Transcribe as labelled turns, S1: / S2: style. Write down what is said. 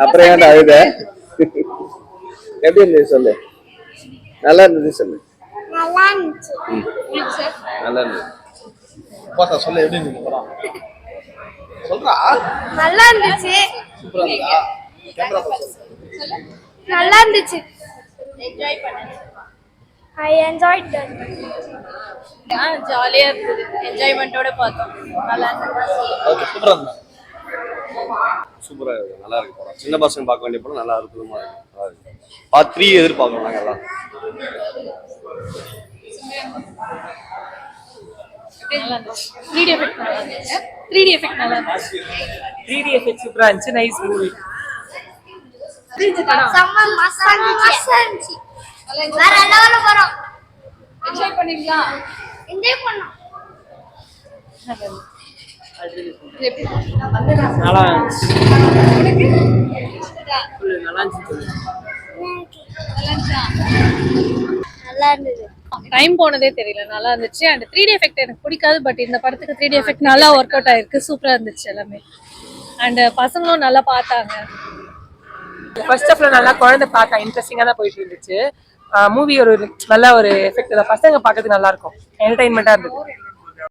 S1: அப்புறம் ஏன்டா அழுத? எப்படி இருந்தது சொல்லு. நல்லா இருந்தது சொல்லு.
S2: நல்லா இருந்துச்சு.
S1: நல்லா இருந்தது. பார்த்தா சொல்ல எப்படி இருந்தது படம்? சொல்றா.
S2: நல்லா இருந்துச்சு.
S1: சூப்பரா இருந்தா? கேமரா பாத்து
S2: சொல்லு. நல்லா இருந்துச்சு. என்ஜாய் பண்ணேன். I enjoyed that.
S3: ஜாலியா இருந்தது. என்ஜாய்மெண்டோட பார்த்தோம். நல்லா இருந்துச்சு.
S1: ஓகே சூப்பரா இருந்தா. சூப்பரா இருக்கு. நல்லா இருக்கு படம். சின்ன பசங்க பார்க்க வேண்டிய படம். நல்லா அற்புதமா இருக்கு. நல்லா இருக்கு. பார்ட் 3 எதிர்பார்க்கறோம் நாங்க எல்லாம்.
S3: 3D எஃபெக்ட் நல்லா இருந்துச்சு. 3D எஃபெக்ட் நல்லா இருந்துச்சு.
S4: 3D எஃபெக்ட் சூப்பரா இருந்துச்சு. Nice movie.
S2: செம்ம மசாலா இருந்துச்சு. வேற லெவல்ல போறோம்.
S3: என்ஜாய் பண்ணீங்களா?
S2: என்ஜாய் பண்ணோம்.
S4: நல்லா இருந்துச்சு.
S2: நல்லா இருந்தது.
S3: டைம் போனதே தெரியல. நல்லா இருந்துச்சு. அண்ட் 3D எஃபெக்ட் எனக்கு பிடிக்காது. பட் இந்த படத்துக்கு 3D எஃபெக்ட் நல்லா ஒர்க் அவுட் ஆயிருக்கு. சூப்பரா இருந்துச்சு எல்லாமே. அண்ட் பசங்களும் நல்லா பார்த்தாங்க.
S4: ஃபர்ஸ்ட் ஹாஃப்ல நல்லா குழந்தை பார்க்க இன்ட்ரெஸ்டிங்கா தான் போயிட்டு இருந்துச்சு. மூவி ஒரு நல்ல ஒரு எஃபெக்ட். பசங்க பார்க்கறதுக்கு நல்லா இருக்கும். என்டர்டைன்மெண்டா இருந்தது.